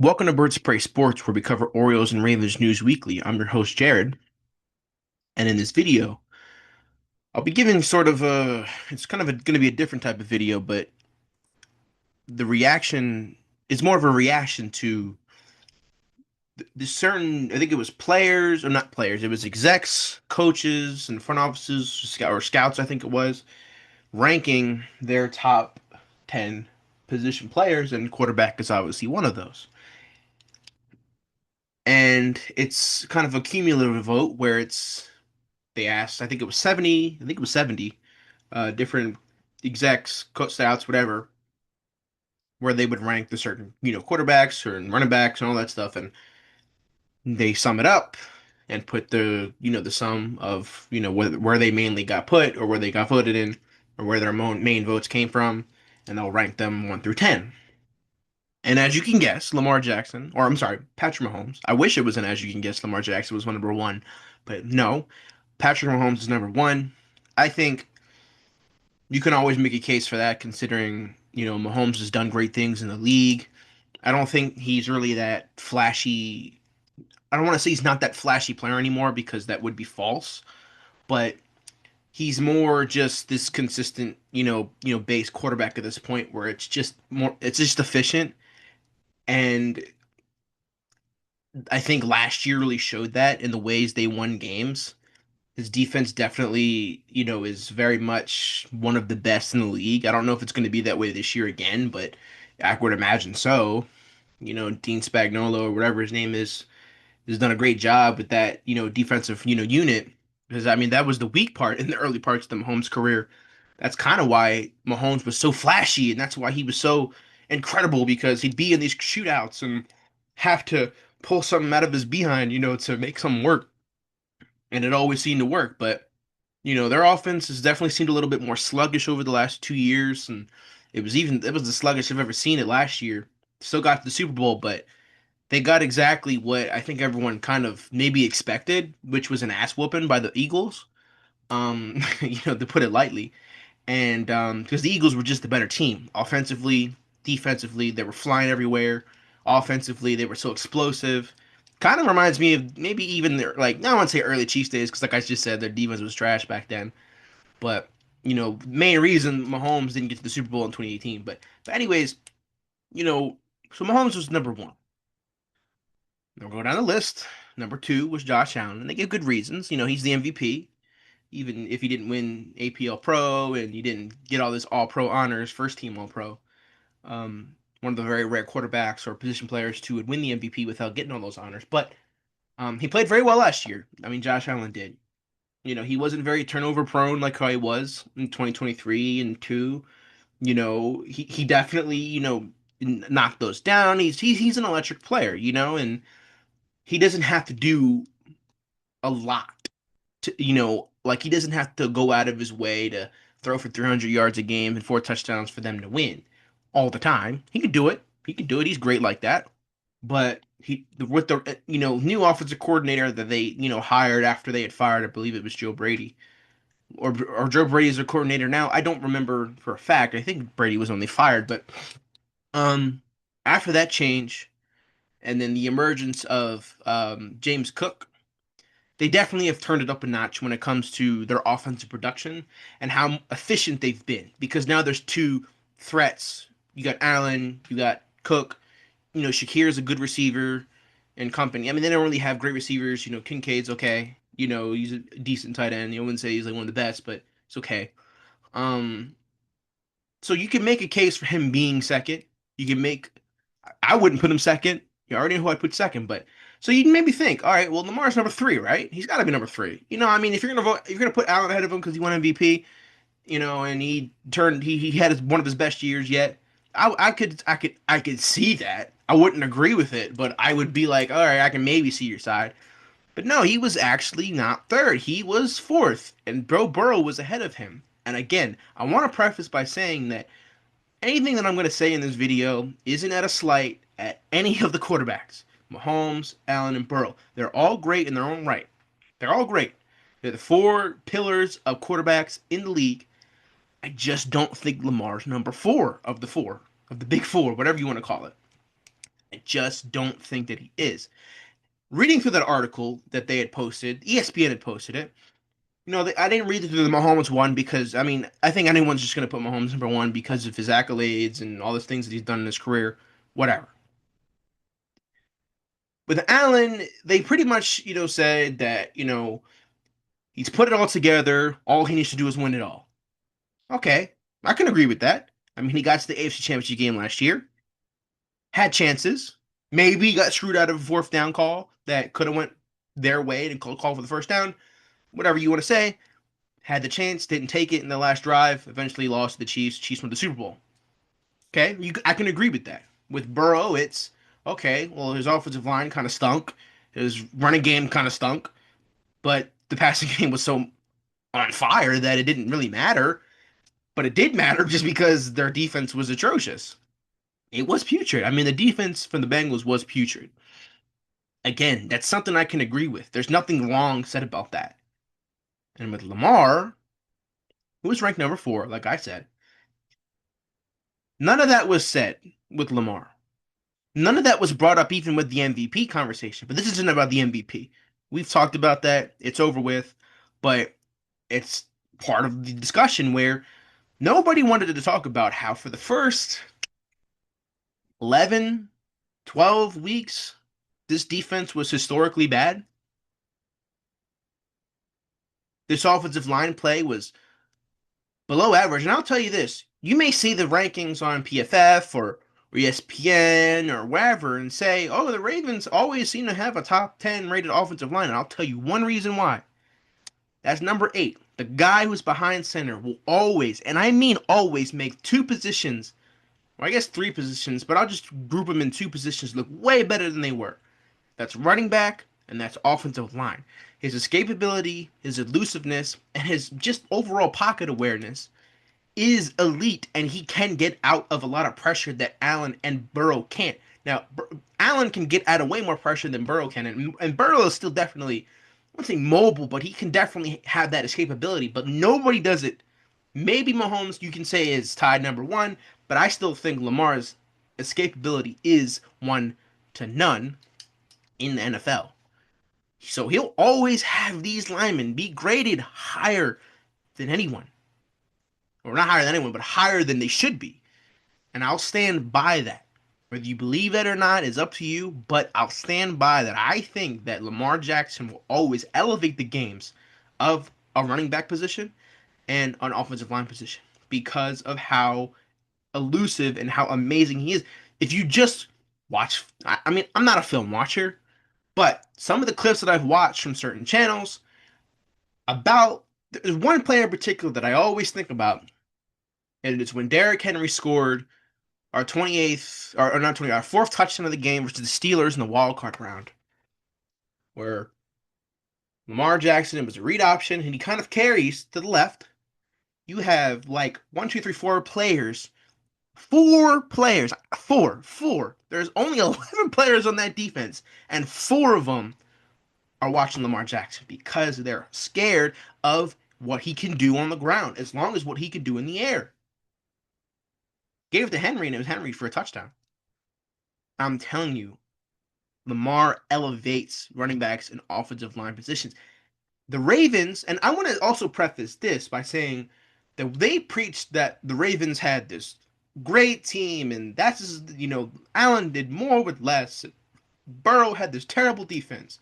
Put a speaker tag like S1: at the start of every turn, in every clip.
S1: Welcome to Birds of Prey Sports, where we cover Orioles and Ravens news weekly. I'm your host, Jared, and in this video, I'll be giving sort of it's kind of going to be a different type of video, but the reaction is more of a reaction to the certain, I think it was players, or not players, it was execs, coaches, and front offices, or scouts, I think it was, ranking their top 10 position players, and quarterback is obviously one of those. And it's kind of a cumulative vote where they asked, I think it was 70 different execs, coach scouts, whatever, where they would rank the certain, quarterbacks or running backs and all that stuff. And they sum it up and put the sum of, where they mainly got put or where they got voted in or where their main votes came from. And they'll rank them 1 through 10. And as you can guess, Lamar Jackson, or I'm sorry, Patrick Mahomes. I wish it was an as you can guess Lamar Jackson was number one, but no, Patrick Mahomes is number one. I think you can always make a case for that, considering Mahomes has done great things in the league. I don't think he's really that flashy. I don't want to say he's not that flashy player anymore because that would be false, but he's more just this consistent, base quarterback at this point where it's just efficient. And I think last year really showed that in the ways they won games. His defense definitely, is very much one of the best in the league. I don't know if it's going to be that way this year again, but I would imagine so. Dean Spagnuolo or whatever his name is has done a great job with that, defensive, unit. Because I mean, that was the weak part in the early parts of the Mahomes career. That's kind of why Mahomes was so flashy, and that's why he was so incredible because he'd be in these shootouts and have to pull something out of his behind, to make something work. And it always seemed to work. But their offense has definitely seemed a little bit more sluggish over the last 2 years, and it was the sluggish I've ever seen it last year. Still got to the Super Bowl, but they got exactly what I think everyone kind of maybe expected, which was an ass whooping by the Eagles. To put it lightly, and because the Eagles were just the better team, offensively, defensively, they were flying everywhere. Offensively, they were so explosive. Kind of reminds me of maybe even their like I don't want to say early Chiefs days because like I just said, their defense was trash back then. But main reason Mahomes didn't get to the Super Bowl in 2018. But anyways, you know, so Mahomes was number one. They'll go down the list. Number two was Josh Allen, and they give good reasons. He's the MVP, even if he didn't win APL Pro and he didn't get all this All Pro honors, first team All Pro. One of the very rare quarterbacks or position players to would win the MVP without getting all those honors. But he played very well last year. I mean, Josh Allen did. He wasn't very turnover prone like how he was in 2023 and two. He definitely, knocked those down. He's an electric player, and he doesn't have to do a lot to, like he doesn't have to go out of his way to throw for 300 yards a game and four touchdowns for them to win all the time. He could do it. He could do it. He's great like that. But with the new offensive coordinator that they hired after they had fired, I believe it was Joe Brady, or Joe Brady is a coordinator now. I don't remember for a fact. I think Brady was only fired, but um, after that change and then the emergence of James Cook, they definitely have turned it up a notch when it comes to their offensive production and how efficient they've been. Because now there's two threats. You got Allen, you got Cook. Shakir is a good receiver and company. I mean, they don't really have great receivers. Kincaid's okay. He's a decent tight end. You wouldn't say he's like one of the best, but it's okay. Um, so you can make a case for him being second. You can make. I wouldn't put him second. You already know who I put second, but so you maybe think, all right, well, Lamar's number three, right? He's got to be number three. I mean, if you're gonna vote, if you're gonna put Allen ahead of him because he won MVP, and he had one of his best years yet. I could see that. I wouldn't agree with it, but I would be like, all right, I can maybe see your side. But no, he was actually not third. He was fourth, and Joe Burrow was ahead of him. And again, I want to preface by saying that anything that I'm going to say in this video isn't at a slight at any of the quarterbacks. Mahomes, Allen, and Burrow. They're all great in their own right. They're all great. They're the four pillars of quarterbacks in the league. I just don't think Lamar's number four of the big four, whatever you want to call it. I just don't think that he is. Reading through that article that they had posted, ESPN had posted it. I didn't read through the Mahomes one because I mean I think anyone's just going to put Mahomes number one because of his accolades and all the things that he's done in his career, whatever. With Allen, they pretty much said that he's put it all together. All he needs to do is win it all. Okay, I can agree with that. I mean, he got to the AFC Championship game last year, had chances, maybe got screwed out of a fourth down call that could have went their way and call for the first down. Whatever you want to say, had the chance, didn't take it in the last drive. Eventually lost to the Chiefs. Chiefs won the Super Bowl. Okay, I can agree with that. With Burrow, it's okay. Well, his offensive line kind of stunk. His running game kind of stunk, but the passing game was so on fire that it didn't really matter. But it did matter just because their defense was atrocious. It was putrid. I mean, the defense from the Bengals was putrid. Again, that's something I can agree with. There's nothing wrong said about that. And with Lamar, who was ranked number 4, like I said, none of that was said with Lamar. None of that was brought up even with the MVP conversation. But this isn't about the MVP. We've talked about that. It's over with. But it's part of the discussion where nobody wanted to talk about how for the first 11, 12 weeks, this defense was historically bad. This offensive line play was below average. And I'll tell you this, you may see the rankings on PFF or ESPN or wherever and say, oh, the Ravens always seem to have a top 10 rated offensive line. And I'll tell you one reason why. That's number 8. The guy who's behind center will always, and I mean always, make 2 positions, or I guess 3 positions, but I'll just group them in 2 positions, look way better than they were. That's running back and that's offensive line. His escapability, his elusiveness, and his just overall pocket awareness is elite, and he can get out of a lot of pressure that Allen and Burrow can't. Now, Allen can get out of way more pressure than Burrow can, and Burrow is still definitely, I wouldn't say mobile, but he can definitely have that escapability, but nobody does it. Maybe Mahomes, you can say, is tied number 1, but I still think Lamar's escapability is 1 to none in the NFL. So he'll always have these linemen be graded higher than anyone. Or not higher than anyone, but higher than they should be. And I'll stand by that. Whether you believe it or not is up to you, but I'll stand by that. I think that Lamar Jackson will always elevate the games of a running back position and an offensive line position because of how elusive and how amazing he is. If you just watch, I mean, I'm not a film watcher, but some of the clips that I've watched from certain channels about, there's one player in particular that I always think about, and it's when Derrick Henry scored our 28th, or not 20, our 4th touchdown of the game versus the Steelers in the wild card round, where Lamar Jackson, it was a read option, and he kind of carries to the left. You have like 1, 2, 3, 4 players. 4 players. Four. There's only 11 players on that defense, and 4 of them are watching Lamar Jackson because they're scared of what he can do on the ground, as long as what he can do in the air. Gave it to Henry, and it was Henry for a touchdown. I'm telling you, Lamar elevates running backs and offensive line positions. The Ravens, and I want to also preface this by saying that they preached that the Ravens had this great team, and that's, Allen did more with less. Burrow had this terrible defense.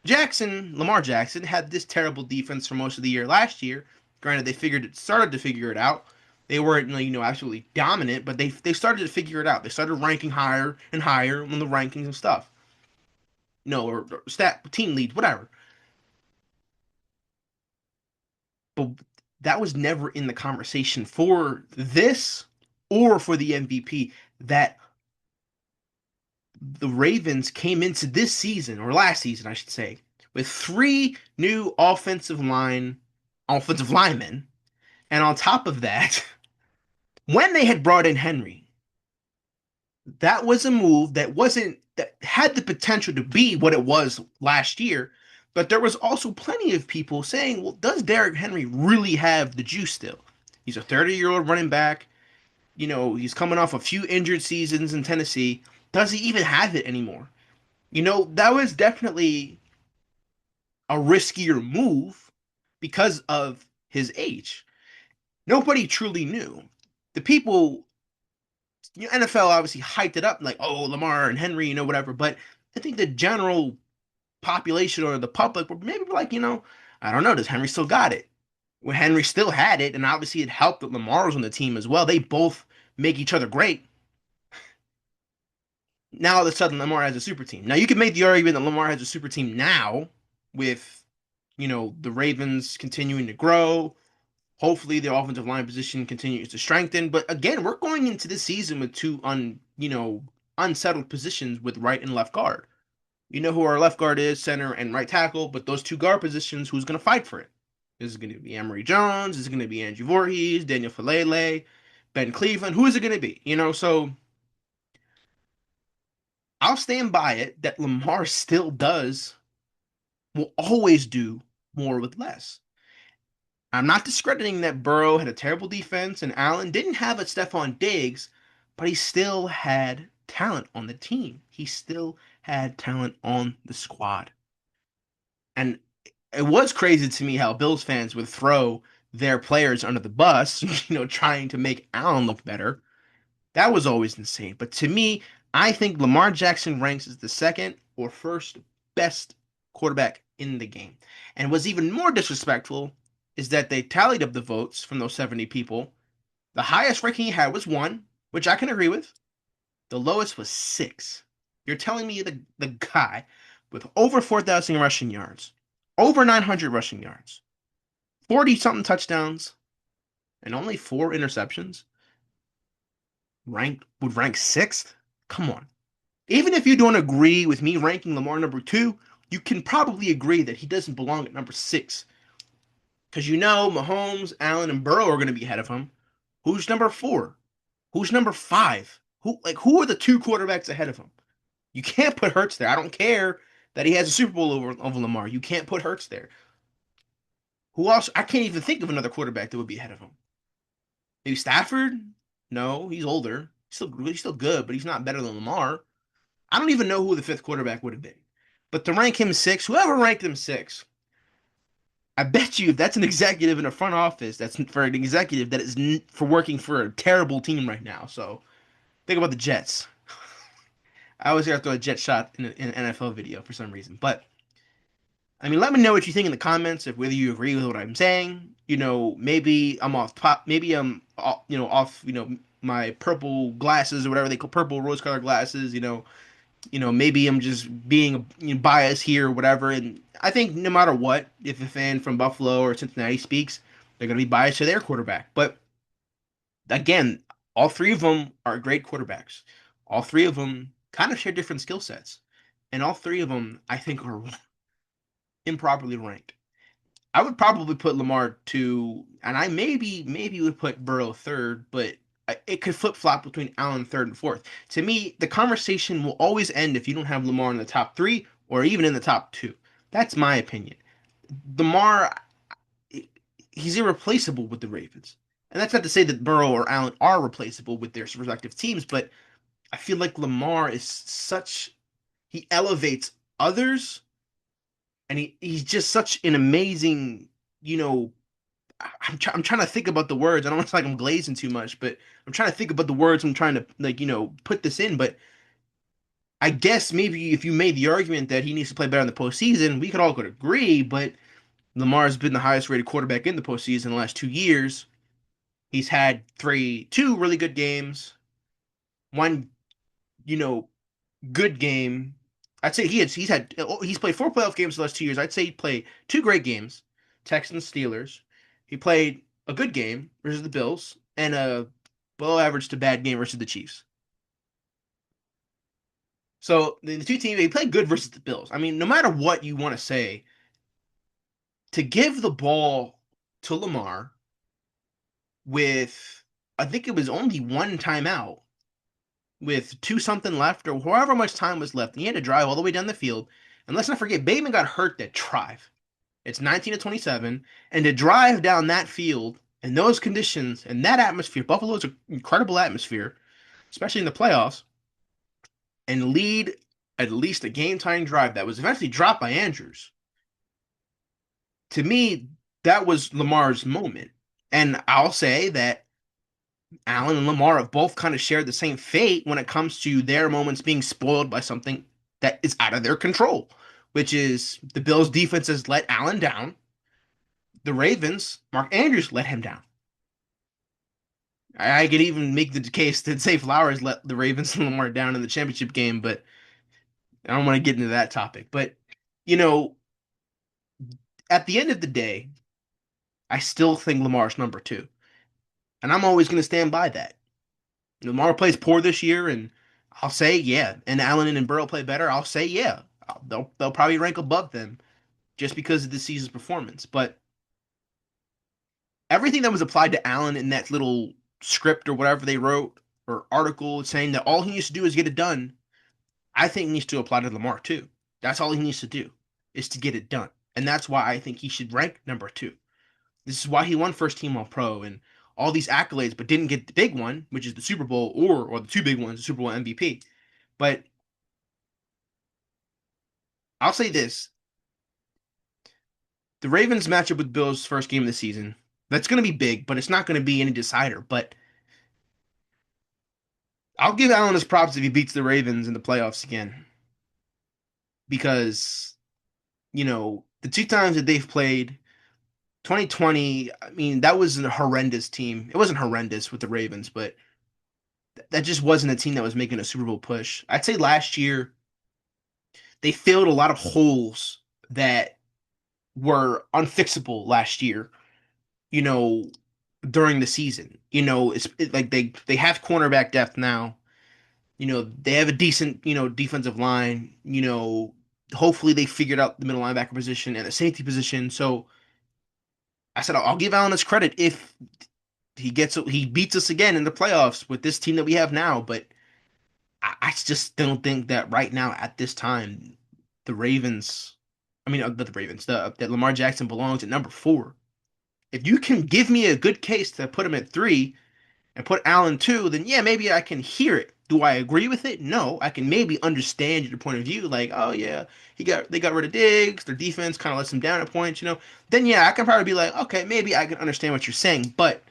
S1: Lamar Jackson, had this terrible defense for most of the year last year. Granted, they started to figure it out. They weren't, absolutely dominant, but they started to figure it out. They started ranking higher and higher on the rankings and stuff. Or stat team leads, whatever. But that was never in the conversation for this or for the MVP. That the Ravens came into this season, or last season, I should say, with 3 new offensive linemen. And on top of that, when they had brought in Henry, that was a move that had the potential to be what it was last year. But there was also plenty of people saying, well, does Derrick Henry really have the juice still? He's a 30-year-old running back. He's coming off a few injured seasons in Tennessee. Does he even have it anymore? That was definitely a riskier move because of his age. Nobody truly knew. The people, NFL obviously hyped it up like, oh, Lamar and Henry, whatever. But I think the general population or the public were maybe like, I don't know, does Henry still got it? When Henry still had it, and obviously it helped that Lamar was on the team as well. They both make each other great. Now all of a sudden Lamar has a super team. Now you can make the argument that Lamar has a super team now with, the Ravens continuing to grow. Hopefully the offensive line position continues to strengthen. But again, we're going into this season with two unsettled positions with right and left guard. You know who our left guard is, center and right tackle, but those two guard positions, who's going to fight for it? Is it going to be Emory Jones? Is it going to be Andrew Voorhees, Daniel Falele, Ben Cleveland? Who is it going to be? So I'll stand by it that Lamar still will always do more with less. I'm not discrediting that Burrow had a terrible defense and Allen didn't have a Stephon Diggs, but he still had talent on the team. He still had talent on the squad. And it was crazy to me how Bills fans would throw their players under the bus, trying to make Allen look better. That was always insane. But to me, I think Lamar Jackson ranks as the second or first best quarterback in the game. And what's even more disrespectful is that they tallied up the votes from those 70 people. The highest ranking he had was one, which I can agree with. The lowest was six. You're telling me the guy with over 4,000 rushing yards, over 900 rushing yards, 40 something touchdowns, and only four interceptions would rank sixth? Come on. Even if you don't agree with me ranking Lamar number two, you can probably agree that he doesn't belong at number six. Because Mahomes, Allen, and Burrow are going to be ahead of him. Who's number four? Who's number five? Who are the two quarterbacks ahead of him? You can't put Hurts there. I don't care that he has a Super Bowl over Lamar. You can't put Hurts there. Who else? I can't even think of another quarterback that would be ahead of him. Maybe Stafford? No, he's older. He's still good, but he's not better than Lamar. I don't even know who the fifth quarterback would have been. But to rank him six, whoever ranked him six, I bet you if that's an executive in a front office, that's for an executive that is for working for a terrible team right now. So think about the Jets. I always got to throw a jet shot in an NFL video for some reason. But I mean, let me know what you think in the comments if whether you agree with what I'm saying. Maybe I'm off top. Maybe I'm off. My purple glasses or whatever they call purple rose-colored glasses. Maybe I'm just being biased here or whatever. And I think no matter what, if a fan from Buffalo or Cincinnati speaks, they're going to be biased to their quarterback. But again, all three of them are great quarterbacks. All three of them kind of share different skill sets. And all three of them, I think, are improperly ranked. I would probably put Lamar two, and I maybe would put Burrow third, but it could flip flop between Allen third and fourth. To me, the conversation will always end if you don't have Lamar in the top three or even in the top two. That's my opinion. Lamar, he's irreplaceable with the Ravens, and that's not to say that Burrow or Allen are replaceable with their respective teams, but I feel like Lamar is he elevates others, and he's just such an amazing, you know, I'm trying to think about the words. I don't want to like I'm glazing too much, but I'm trying to think about the words I'm trying to put this in. But I guess maybe if you made the argument that he needs to play better in the postseason, we could agree. But Lamar's been the highest rated quarterback in the postseason in the last 2 years. He's had two really good games, one you know good game. I'd say he's played four playoff games the last 2 years. I'd say he played two great games, Texans Steelers. He played a good game versus the Bills and a below average to bad game versus the Chiefs. So the two teams he played good versus the Bills. I mean, no matter what you want to say, to give the ball to Lamar with I think it was only one timeout with two something left or however much time was left, and he had to drive all the way down the field. And let's not forget, Bateman got hurt that drive. It's 19-27, and to drive down that field in those conditions and that atmosphere, Buffalo's an incredible atmosphere, especially in the playoffs. and lead at least a game tying drive that was eventually dropped by Andrews, to me, that was Lamar's moment. And I'll say that Allen and Lamar have both kind of shared the same fate when it comes to their moments being spoiled by something that is out of their control, which is the Bills' defense has let Allen down. The Ravens, Mark Andrews let him down. I could even make the case that Zay Flowers let the Ravens and Lamar down in the championship game, but I don't want to get into that topic. But, you know, at the end of the day, I still think Lamar's number two. And I'm always going to stand by that. Lamar plays poor this year, and I'll say, yeah. And Allen and Burrow play better, I'll say, yeah. They'll probably rank above them just because of this season's performance. But everything that was applied to Allen in that little script or whatever they wrote or article saying that all he needs to do is get it done, I think needs to apply to Lamar too. That's all he needs to do is to get it done. And that's why I think he should rank number two. This is why he won first team All Pro and all these accolades, but didn't get the big one, which is the Super Bowl, or the two big ones, the Super Bowl MVP. But I'll say this: the Ravens matchup with Bills first game of the season, that's going to be big, but it's not going to be any decider. But I'll give Allen his props if he beats the Ravens in the playoffs again, because the two times that they've played, 2020, I mean, that was a horrendous team. It wasn't horrendous with the Ravens, but that just wasn't a team that was making a Super Bowl push. I'd say last year they filled a lot of holes that were unfixable last year, you know, during the season. Like they have cornerback depth now. They have a decent, defensive line. Hopefully they figured out the middle linebacker position and the safety position. So I said I'll give Allen his credit if he beats us again in the playoffs with this team that we have now. But I just don't think that right now at this time the Ravens, I mean not the Ravens, that Lamar Jackson belongs at number four. If you can give me a good case to put him at three and put Allen two, then yeah, maybe I can hear it. Do I agree with it? No, I can maybe understand your point of view. Like, oh yeah, they got rid of Diggs, their defense kind of lets them down at points. Then yeah, I can probably be like, okay, maybe I can understand what you're saying. But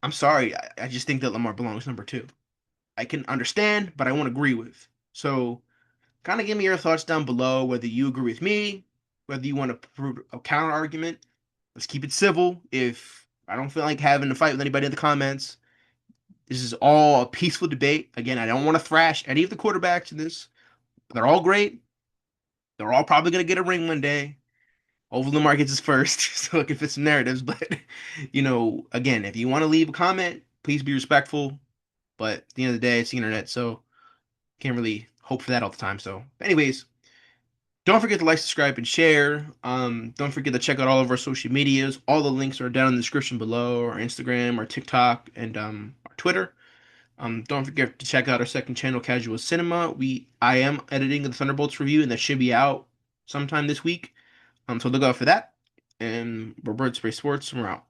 S1: I'm sorry, I just think that Lamar belongs number two. I can understand, but I won't agree with. So kind of give me your thoughts down below, whether you agree with me, whether you want to prove a counter argument. Let's keep it civil. If I don't feel like having a fight with anybody in the comments, this is all a peaceful debate. Again, I don't want to thrash any of the quarterbacks in this. They're all great. They're all probably going to get a ring one day. Hopefully Lamar gets his first so it can fit some narratives. But, again, if you want to leave a comment, please be respectful. But at the end of the day, it's the internet, so can't really hope for that all the time. So, anyways, don't forget to like, subscribe, and share. Don't forget to check out all of our social medias. All the links are down in the description below, our Instagram, our TikTok, and our Twitter. Don't forget to check out our second channel, Casual Cinema. I am editing the Thunderbolts review, and that should be out sometime this week. So look out for that. And we're Bird Spray Sports, and we're out.